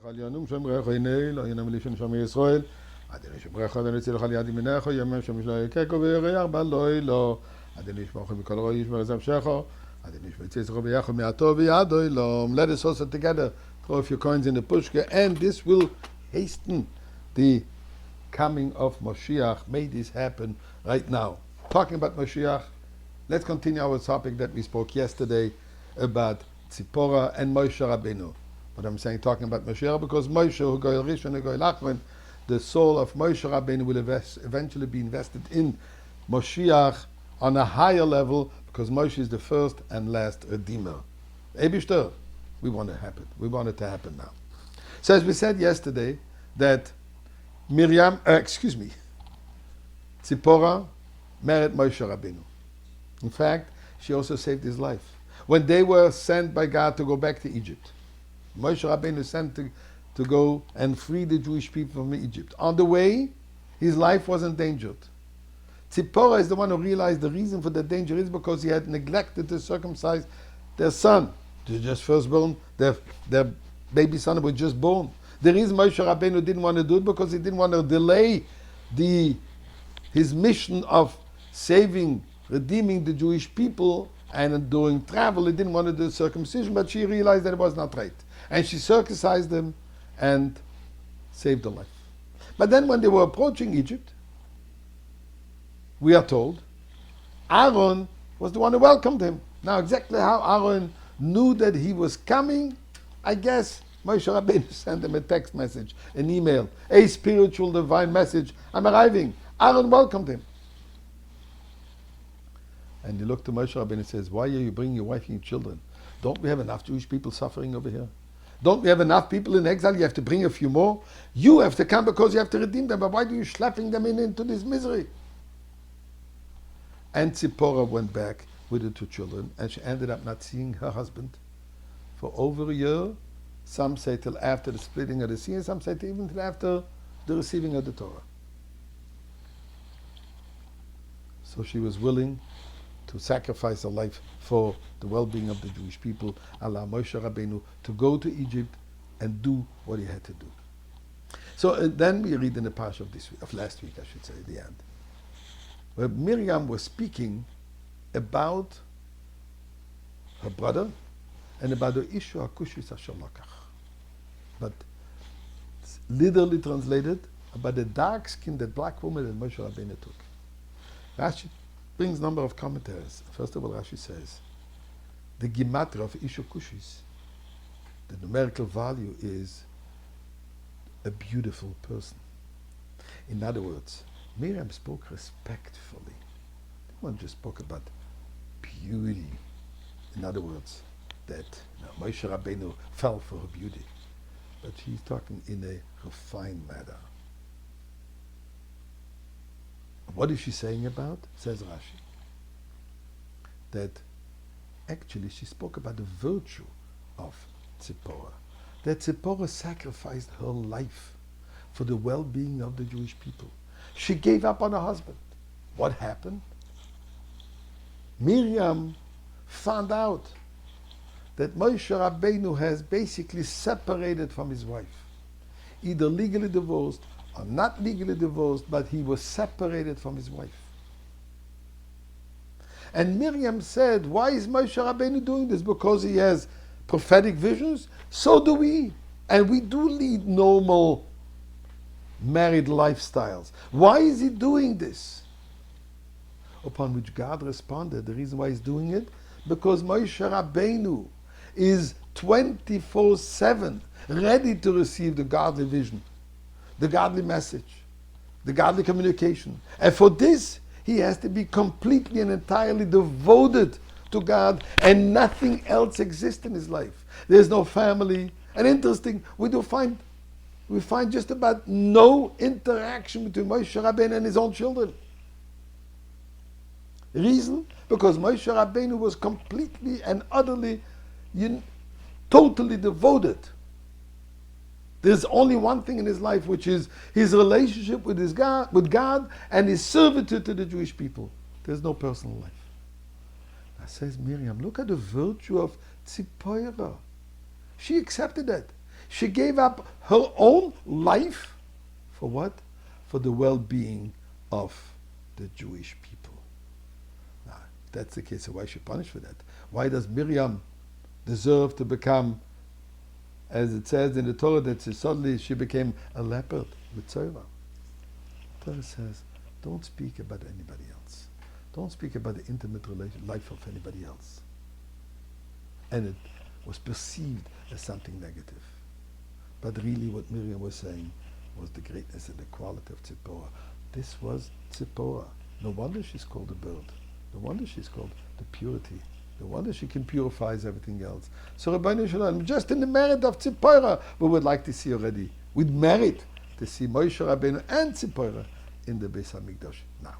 Alianum Shem Recha Inei, Lo Yanam Lishan Shem Yisrael, Adonai Shem Recha Adonai Tzilach Al Yad Yaminecha, Yamem Shem Yishlo Yekeko V'Yireyach B'Aloi Lo, Adonai Shmochim Mikol Roi Yishmer Ezam Shecho, Adonai Shmochim Tzitzicho B'Yachom Mi'ato V'Yadoi Lo. Let us also together throw a few coins in the pushka, and this will hasten the coming of Moshiach. May this happen right now. Talking about Moshiach, let's continue our topic that we spoke yesterday about Tzipora and Moshe Rabbeinu. But I'm saying talking about Moshiach because Moshe, who Goyal Rishon, who Goyal Achron, the soul of Moshe Rabbeinu will eventually be invested in Moshiach on a higher level because Moshe is the first and last Redeemer. Eibishter, we want it to happen. We want it to happen now. So as we said yesterday, that Tzipora married Moshe Rabbeinu. In fact, she also saved his life. When they were sent by God to go back to Egypt, Moshe Rabbeinu sent to go and free the Jewish people from Egypt. On the way, his life was endangered. Tzipora is the one who realized the reason for the danger is because he had neglected to circumcise their son. They just firstborn, their baby son was just born. The reason Moshe Rabbeinu didn't want to do it because he didn't want to delay his mission of saving, redeeming the Jewish people, and during travel he didn't want to do circumcision, but she realized that it was not right. And she circumcised them and saved their life. But then when they were approaching Egypt, we are told, Aaron was the one who welcomed him. Now exactly how Aaron knew that he was coming, I guess Moshe Rabbeinu sent him a text message, an email, a spiritual divine message, I'm arriving. Aaron welcomed him. And he looked to Moshe Rabbeinu and says, why are you bringing your wife and your children? Don't we have enough Jewish people suffering over here? Don't we have enough people in exile? You have to bring a few more. You have to come because you have to redeem them. But why do you schlepping them into this misery? And Tzipora went back with the two children, and she ended up not seeing her husband for over a year. Some say till after the splitting of the sea, and some say even till after the receiving of the Torah. So she was willing to sacrifice her life for the well-being of the Jewish people, allow Moshe Rabbeinu to go to Egypt and do what he had to do. So then we read in the parsha of last week, I should say, the end, where Miriam was speaking about her brother and about the issue HaKushis Asher Lakach. But literally translated, about the dark skin, that black woman that Moshe Rabbeinu took. Rashi brings a number of commentaries. First of all, Rashi says, the gematria of Isha Kushis, the numerical value is a beautiful person. In other words, Miriam spoke respectfully. One just spoke about beauty. In other words, that Moshe Rabbeinu fell for her beauty. But she's talking in a refined manner. What is she saying about? Says Rashi. That actually she spoke about the virtue of Tzipora. That Tzipora sacrificed her life for the well-being of the Jewish people. She gave up on her husband. What happened? Miriam found out that Moshe Rabbeinu has basically separated from his wife. Either legally divorced or not legally divorced, but he was separated from his wife. And Miriam said, why is Moshe Rabbeinu doing this? Because he has prophetic visions? So do we. And we do lead normal married lifestyles. Why is he doing this? Upon which God responded, the reason why he's doing it, because Moshe Rabbeinu is 24/7 ready to receive the godly vision, the godly message, the godly communication. And for this, he has to be completely and entirely devoted to God, and nothing else exists in his life. There's no family. And interesting, we find just about no interaction between Moshe Rabbeinu and his own children. Reason? Because Moshe Rabbeinu was completely and utterly, totally devoted. There's only one thing in his life, which is his relationship with God and his servitude to the Jewish people. There's no personal life. Now says Miriam, look at the virtue of Tzipora. She accepted that. She gave up her own life for what? For the well-being of the Jewish people. Now, if that's the case, so why is she punished for that? Why does Miriam deserve to become, as it says in the Torah, that suddenly she became a leopard with Torah? Torah says, don't speak about anybody else. Don't speak about the intimate life of anybody else. And it was perceived as something negative. But really what Miriam was saying was the greatness and the quality of Tzipporah. This was Tzipporah. No wonder she's called a bird. No wonder she's called the purity. No wonder she can purify everything else. So Rabbeinu Shalom, just in the merit of Tzipporah, we would like to see already, with merit, to see Moshe Rabbeinu and Tzipporah in the Beis HaMikdash now.